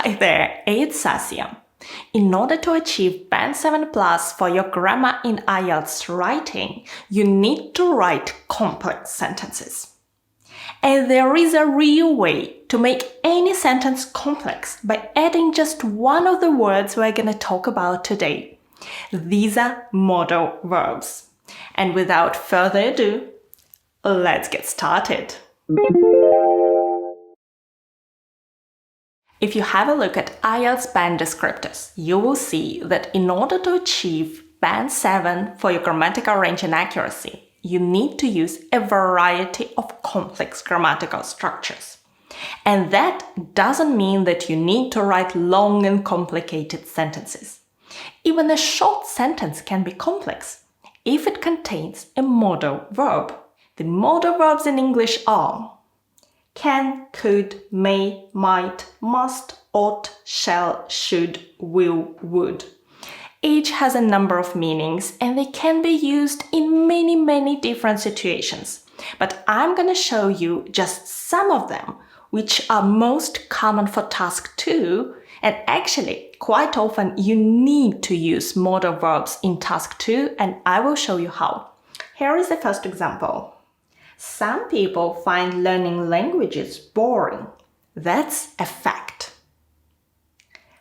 Hi there, it's Sasia. In order to achieve Band 7 Plus for your grammar in IELTS writing, you need to write complex sentences. And there is a real way to make any sentence complex by adding just one of the words we're going to talk about today. These are modal verbs. And without further ado, let's get started. If you have a look at IELTS band descriptors, you will see that in order to achieve Band 7 for your grammatical range and accuracy, you need to use a variety of complex grammatical structures. And that doesn't mean that you need to write long and complicated sentences. Even a short sentence can be complex if it contains a modal verb. The modal verbs in English are can, could, may, might, must, ought, shall, should, will, would. Each has a number of meanings and they can be used in many different situations. But I'm going to show you just some of them, which are most common for task 2, and actually quite often you need to use modal verbs in task 2, and I will show you how. Here is the first example. Some people find learning languages boring. That's a fact.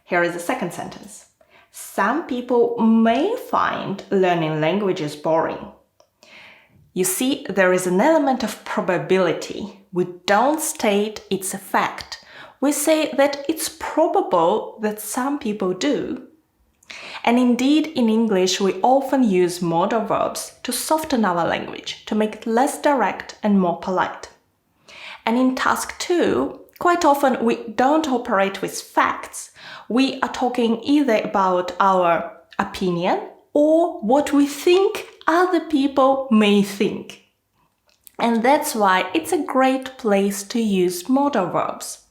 Here is the second sentence. Some people may find learning languages boring. You see, there is an element of probability. We don't state it's a fact. We say that it's probable that some people do. And indeed, in English, we often use modal verbs to soften our language, to make it less direct and more polite. And in task 2, quite often we don't operate with facts. We are talking either about our opinion or what we think other people may think. And that's why it's a great place to use modal verbs.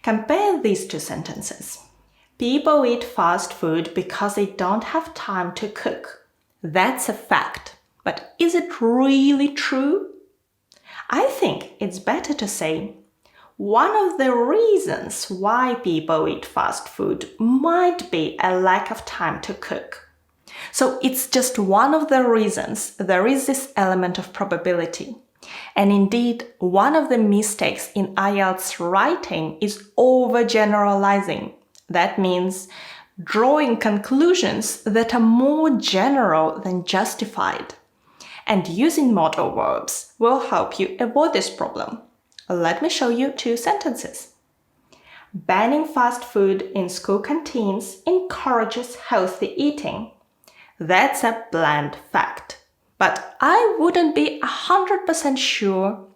Compare these two sentences. People eat fast food because they don't have time to cook. That's a fact. But is it really true? I think it's better to say, one of the reasons why people eat fast food might be a lack of time to cook. So it's just one of the reasons there is this element of probability. And indeed, one of the mistakes in IELTS writing is overgeneralizing. That means drawing conclusions that are more general than justified. And using modal verbs will help you avoid this problem. Let me show you 2 sentences. Banning fast food in school canteens encourages healthy eating. That's a bland fact. But I wouldn't be 100% sure.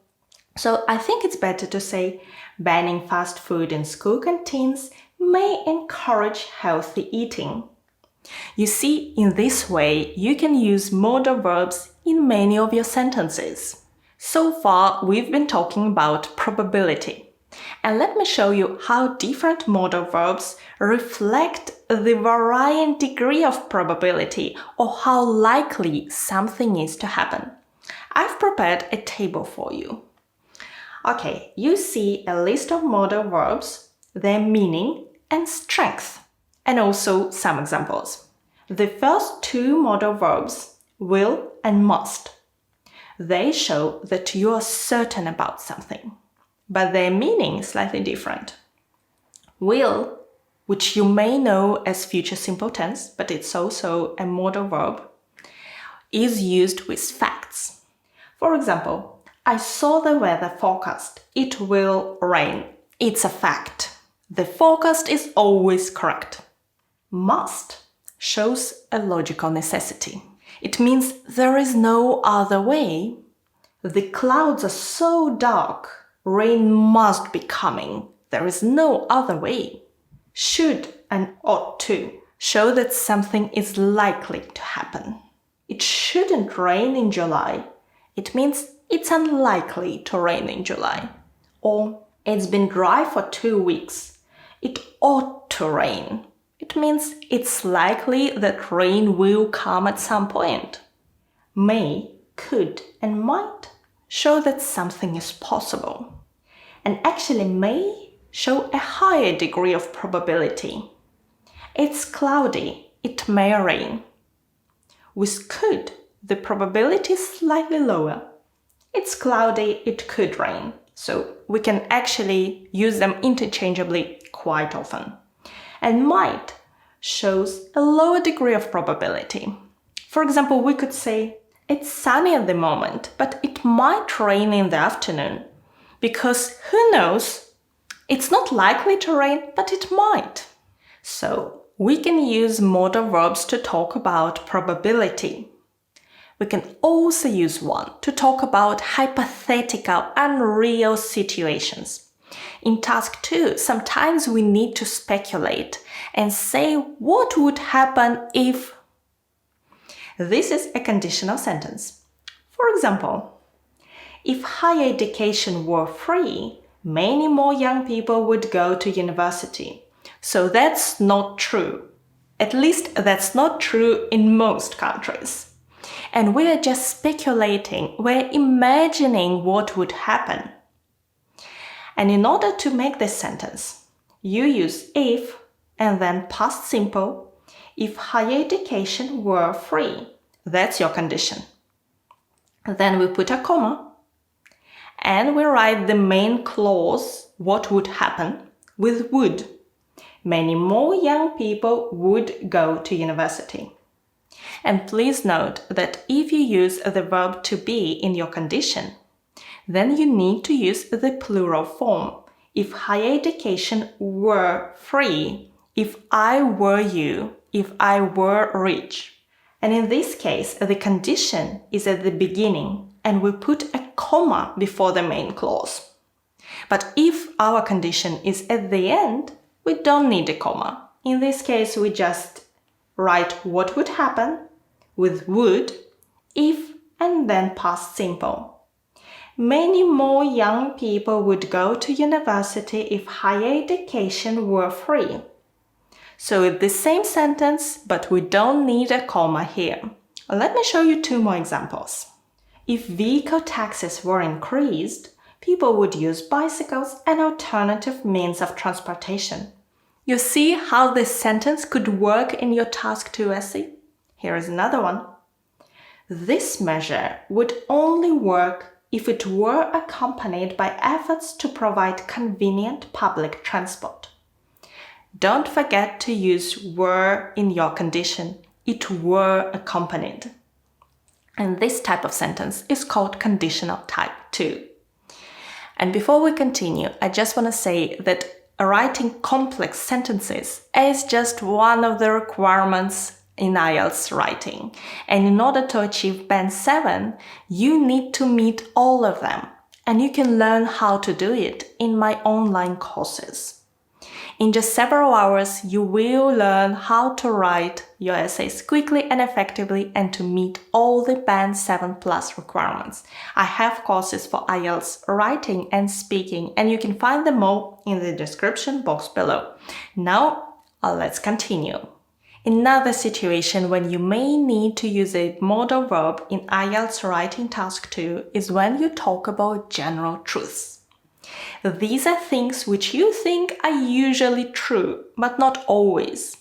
So I think it's better to say banning fast food in school canteens may encourage healthy eating. You see, in this way, you can use modal verbs in many of your sentences. So far, we've been talking about probability. And let me show you how different modal verbs reflect the varying degree of probability or how likely something is to happen. I've prepared a table for you. Okay, you see a list of modal verbs, their meaning and strength, and also some examples. The first 2 modal verbs, will and must, they show that you are certain about something, but their meaning is slightly different. Will, which you may know as future simple tense, but it's also a modal verb, is used with facts. For example, I saw the weather forecast. It will rain. It's a fact. The forecast is always correct. Must shows a logical necessity. It means there is no other way. The clouds are so dark, rain must be coming. There is no other way. Should and ought to show that something is likely to happen. It shouldn't rain in July. It means it's unlikely to rain in July. Or it's been dry for 2 weeks. It ought to rain. It means it's likely that rain will come at some point. May, could, and might show that something is possible. And actually, may show a higher degree of probability. It's cloudy, it may rain. With could, the probability is slightly lower. It's cloudy, it could rain. So we can actually use them interchangeably quite often. And might shows a lower degree of probability. For example, we could say, it's sunny at the moment, but it might rain in the afternoon. Because who knows? It's not likely to rain, but it might. So we can use modal verbs to talk about probability. We can also use one to talk about hypothetical and real situations. In task 2, sometimes we need to speculate and say what would happen if. This is a conditional sentence. For example, if higher education were free, many more young people would go to university. So that's not true. At least that's not true in most countries. And we are just speculating, we're imagining what would happen. And in order to make this sentence, you use if and then past simple. If higher education were free, that's your condition. Then we put a comma and we write the main clause, what would happen, with would. Many more young people would go to university. And please note that if you use the verb to be in your condition, then you need to use the plural form. If higher education were free, if I were you, if I were rich. And in this case, the condition is at the beginning and we put a comma before the main clause. But if our condition is at the end, we don't need a comma. In this case, we just write what would happen with would, if, and then past simple. Many more young people would go to university if higher education were free. So it's the same sentence, but we don't need a comma here. Let me show you 2 more examples. If vehicle taxes were increased, people would use bicycles and alternative means of transportation. You see how this sentence could work in your task 2 essay? Here is another one. This measure would only work if it were accompanied by efforts to provide convenient public transport. Don't forget to use were in your condition. It were accompanied. And this type of sentence is called conditional type 2. And before we continue, I just want to say that writing complex sentences is just one of the requirements in IELTS writing. And in order to achieve Band 7, you need to meet all of them. And you can learn how to do it in my online courses. In just several hours, you will learn how to write your essays quickly and effectively and to meet all the Band 7 Plus requirements. I have courses for IELTS writing and speaking, and you can find them all in the description box below. Now, let's continue. Another situation when you may need to use a modal verb in IELTS writing task 2 is when you talk about general truths. These are things which you think are usually true, but not always.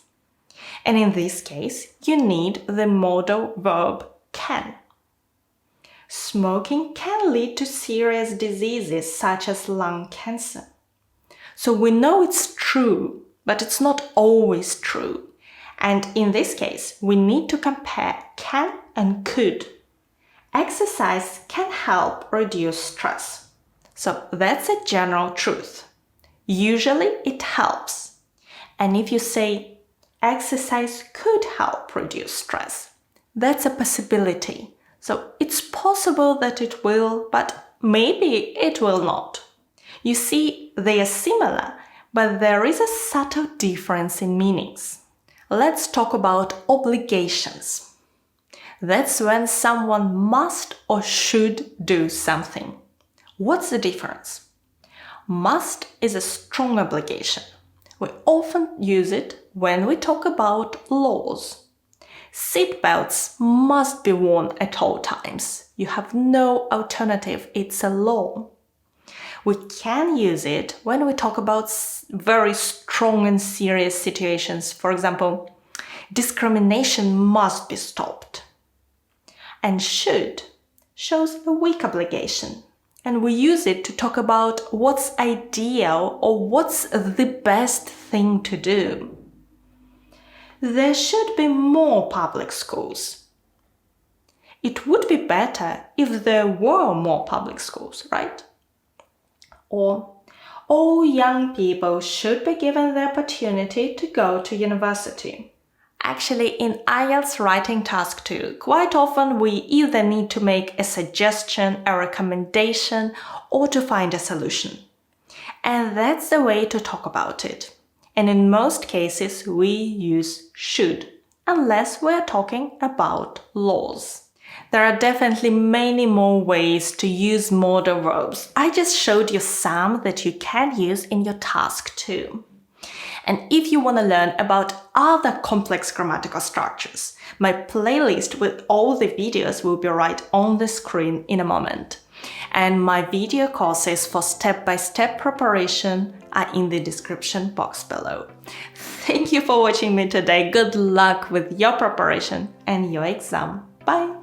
And in this case, you need the modal verb can. Smoking can lead to serious diseases such as lung cancer. So we know it's true, but it's not always true. And in this case, we need to compare can and could. Exercise can help reduce stress. So that's a general truth. Usually it helps. And if you say exercise could help reduce stress, that's a possibility. So it's possible that it will, but maybe it will not. You see, they are similar, but there is a subtle difference in meanings. Let's talk about obligations. That's when someone must or should do something. What's the difference? Must is a strong obligation. We often use it when we talk about laws. Seatbelts must be worn at all times. You have no alternative, it's a law. We can use it when we talk about very strong and serious situations. For example, discrimination must be stopped. And should shows a weak obligation. And we use it to talk about what's ideal or what's the best thing to do. There should be more public schools. It would be better if there were more public schools, right? Or all young people should be given the opportunity to go to university. Actually, in IELTS writing task 2, quite often we either need to make a suggestion, a recommendation, or to find a solution. And that's the way to talk about it. And in most cases, we use should, unless we're talking about laws. There are definitely many more ways to use modal verbs. I just showed you some that you can use in your task 2. And if you want to learn about other complex grammatical structures, my playlist with all the videos will be right on the screen in a moment. And my video courses for step-by-step preparation are in the description box below. Thank you for watching me today. Good luck with your preparation and your exam. Bye!